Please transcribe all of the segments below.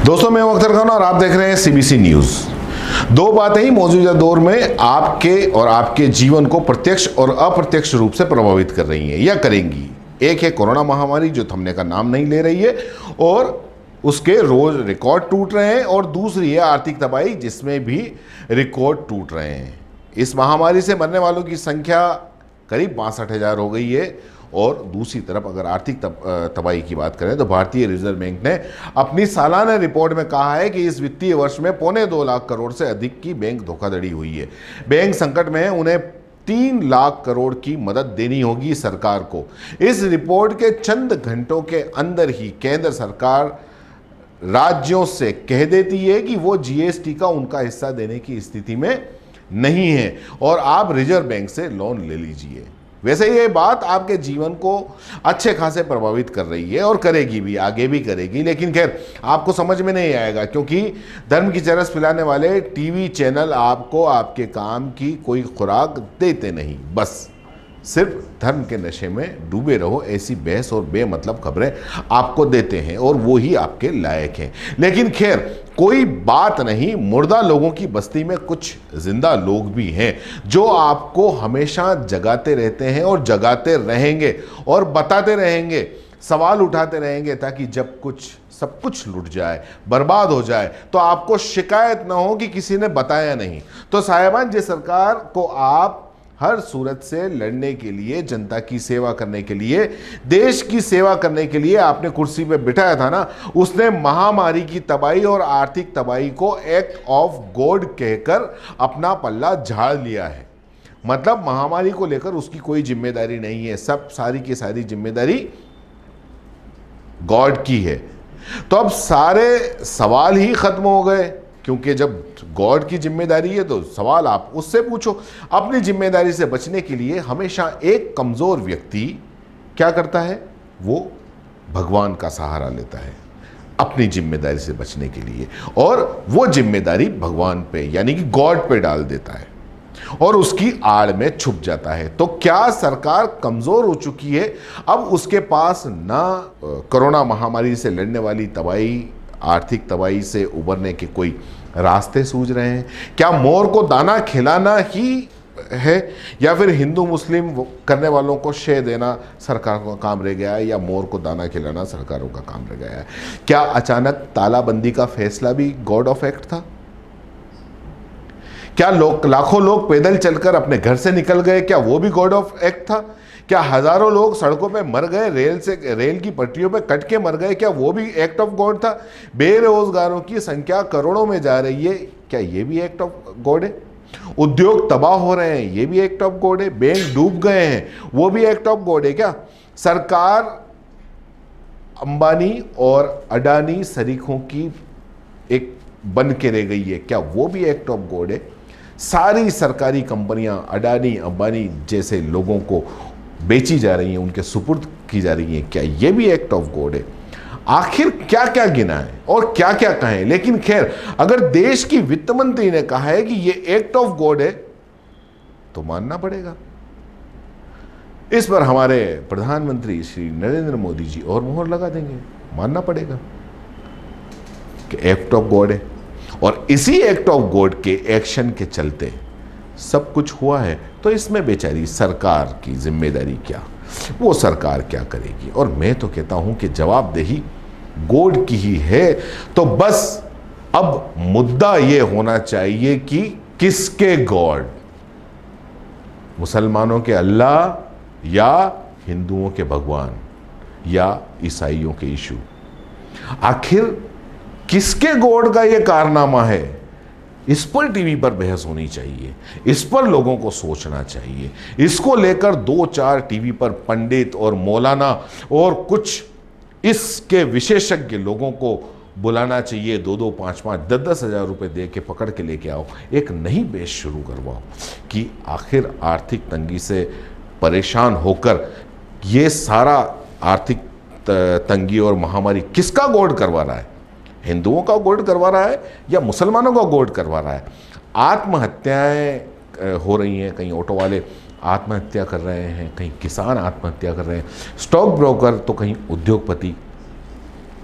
दोस्तों, मैं हूं अख्तर खान और आप देख रहे हैं सीबीसी न्यूज। दो बातें ही मौजूदा दौर में आपके और आपके जीवन को प्रत्यक्ष और अप्रत्यक्ष रूप से प्रभावित कर रही हैं या करेंगी। एक है कोरोना महामारी जो थमने का नाम नहीं ले रही है और उसके रोज रिकॉर्ड टूट रहे हैं, और दूसरी है आर्थिक तबाही जिसमें भी रिकॉर्ड टूट रहे हैं। इस महामारी से मरने वालों की संख्या करीब 62,000 हो गई है। और दूसरी तरफ अगर आर्थिक तबाही की बात करें तो भारतीय रिजर्व बैंक ने अपनी सालाना रिपोर्ट में कहा है कि इस वित्तीय वर्ष में 2.25 लाख करोड़ से अधिक की बैंक धोखाधड़ी हुई है। बैंक संकट में है, उन्हें 3 लाख करोड़ की मदद देनी होगी सरकार को। इस रिपोर्ट के चंद घंटों के अंदर ही केंद्र सरकार राज्यों से कह देती है कि वो जीएसटी का उनका हिस्सा देने की स्थिति में नहीं है और आप रिजर्व बैंक से लोन ले लीजिए। वैसे ये बात आपके जीवन को अच्छे खासे प्रभावित कर रही है और करेगी भी, आगे भी करेगी, लेकिन खैर आपको समझ में नहीं आएगा क्योंकि धर्म की चरस फैलाने वाले टीवी चैनल आपको आपके काम की कोई खुराक देते नहीं। बस सिर्फ धर्म के नशे में डूबे रहो ऐसी बहस और बेमतलब खबरें आपको देते हैं और वो ही आपके लायक हैं। लेकिन खैर कोई बात नहीं, मुर्दा लोगों की बस्ती में कुछ जिंदा लोग भी हैं जो आपको हमेशा जगाते रहते हैं और जगाते रहेंगे और बताते रहेंगे, सवाल उठाते रहेंगे, ताकि जब सब कुछ लुट जाए, बर्बाद हो जाए तो आपको शिकायत ना हो कि किसी ने बताया नहीं। तो साहिबान, जिस सरकार को आप हर सूरत से लड़ने के लिए, जनता की सेवा करने के लिए, देश की सेवा करने के लिए आपने कुर्सी पे बिठाया था ना, उसने महामारी की तबाही और आर्थिक तबाही को एक्ट ऑफ गॉड कहकर अपना पल्ला झाड़ लिया है। मतलब महामारी को लेकर उसकी कोई जिम्मेदारी नहीं है, सब सारी की सारी जिम्मेदारी गॉड की है। तो अब सारे सवाल ही खत्म हो गए, क्योंकि जब गॉड की जिम्मेदारी है तो सवाल आप उससे पूछो। अपनी जिम्मेदारी से बचने के लिए हमेशा एक कमजोर व्यक्ति क्या करता है, वो भगवान का सहारा लेता है अपनी जिम्मेदारी से बचने के लिए, और वो जिम्मेदारी भगवान पे यानी कि गॉड पे डाल देता है और उसकी आड़ में छुप जाता है। तो क्या सरकार कमजोर हो चुकी है? अब उसके पास ना कोरोना महामारी से लड़ने वाली तबाही, आर्थिक तबाही से उबरने के कोई रास्ते सूझ रहे हैं? क्या मोर को दाना खिलाना ही है, या फिर हिंदू मुस्लिम करने वालों को शे देना सरकार का काम रह गया है, या मोर को दाना खिलाना सरकारों का काम रह गया है? क्या अचानक तालाबंदी का फैसला भी गॉड ऑफ एक्ट था? क्या लाखों लोग पैदल चलकर अपने घर से निकल गए, क्या वो भी गॉड ऑफ एक्ट था? क्या हजारों लोग सड़कों पे मर गए, रेल की पटरियों पे कट के मर गए, क्या वो भी एक्ट ऑफ गॉड था? बेरोजगारों की संख्या करोड़ों में जा रही है, क्या ये भी एक्ट ऑफ गॉड है? उद्योग तबाह हो रहे हैं, ये भी एक्ट ऑफ गॉड है? बैंक डूब गए हैं, वो भी एक्ट ऑफ गॉड है क्या? सरकार अंबानी और अडानी शरीकों की एक बन के रह गई है, क्या वो भी एक्ट ऑफ गॉड है? सारी सरकारी कंपनियां अडानी अंबानी जैसे लोगों को बेची जा रही हैं, उनके सुपुर्द की जा रही हैं, क्या ये भी एक्ट ऑफ गॉड है? आखिर क्या क्या गिना है और क्या क्या कहें? लेकिन खैर, अगर देश की वित्त मंत्री ने कहा है कि ये एक्ट ऑफ गॉड है तो मानना पड़ेगा। इस पर हमारे प्रधानमंत्री श्री नरेंद्र मोदी जी और मोहर लगा देंगे, मानना पड़ेगा कि एक्ट ऑफ गॉड है। और इसी एक्ट ऑफ गॉड के एक्शन के चलते सब कुछ हुआ है, तो इसमें बेचारी सरकार की जिम्मेदारी क्या, वो सरकार क्या करेगी? और मैं तो कहता हूं कि जवाबदेही गॉड की ही है। तो बस अब मुद्दा ये होना चाहिए कि किसके गॉड, मुसलमानों के अल्लाह या हिंदुओं के भगवान या ईसाइयों के यीशु? आखिर किसके गॉड का यह कारनामा है? इस पर टीवी पर बहस होनी चाहिए, इस पर लोगों को सोचना चाहिए। इसको लेकर 2-4 टीवी पर पंडित और मौलाना और कुछ इसके विशेषज्ञ लोगों को बुलाना चाहिए। 2-2, 5-5, 10-10 हज़ार रुपये दे के पकड़ के लेके आओ, एक नई बहस शुरू करवाओ कि आखिर आर्थिक तंगी से परेशान होकर ये सारा आर्थिक तंगी और महामारी किसका गॉड करवा रहा है? हिंदुओं का गॉड करवा रहा है या मुसलमानों का गॉड करवा रहा है? आत्महत्याएं हो रही हैं, कहीं ऑटो वाले आत्महत्या कर रहे हैं, कहीं किसान आत्महत्या कर रहे हैं, स्टॉक ब्रोकर तो कहीं उद्योगपति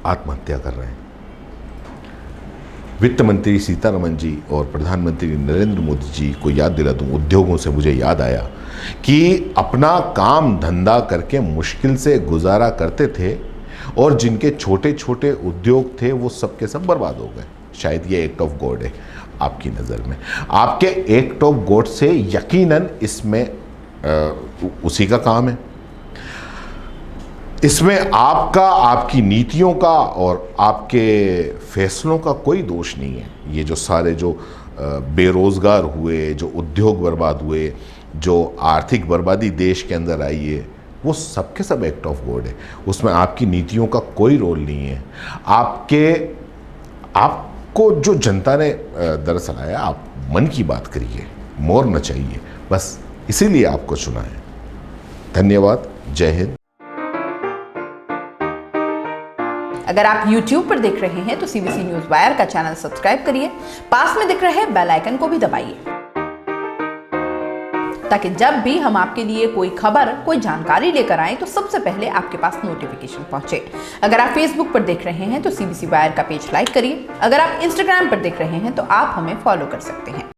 आत्महत्या कर रहे हैं। वित्त मंत्री सीतारमण जी और प्रधानमंत्री नरेंद्र मोदी जी को याद दिला दूं, उद्योगों से मुझे याद आया कि अपना काम धंधा करके मुश्किल से गुजारा करते थे और जिनके छोटे छोटे उद्योग थे वो सब के सब बर्बाद हो गए। शायद ये एक्ट ऑफ गॉड है आपकी नज़र में। आपके एक्ट ऑफ गॉड से यकीनन इसमें उसी का काम है। इसमें आपका, आपकी नीतियों का और आपके फैसलों का कोई दोष नहीं है। ये जो सारे जो बेरोजगार हुए, जो उद्योग बर्बाद हुए, जो आर्थिक बर्बादी देश के अंदर आई है, वो सब के सब एक्ट ऑफ गॉड है। उसमें आपकी नीतियों का कोई रोल नहीं है। आपको जो जनता ने दरअसल आया, आप मन की बात करिए, मोर न चाहिए, बस इसीलिए आपको चुना है। धन्यवाद। जय हिंद। अगर आप YouTube पर देख रहे हैं तो CBC न्यूज़ वायर का चैनल सब्सक्राइब करिए, पास में दिख रहे बेल आइकन को भी दबाइए, ताकि जब भी हम आपके लिए कोई खबर, कोई जानकारी लेकर आएं तो सबसे पहले आपके पास नोटिफिकेशन पहुंचे। अगर आप Facebook पर देख रहे हैं तो CBC वायर का पेज लाइक करिए। अगर आप Instagram पर देख रहे हैं तो आप हमें फॉलो कर सकते हैं।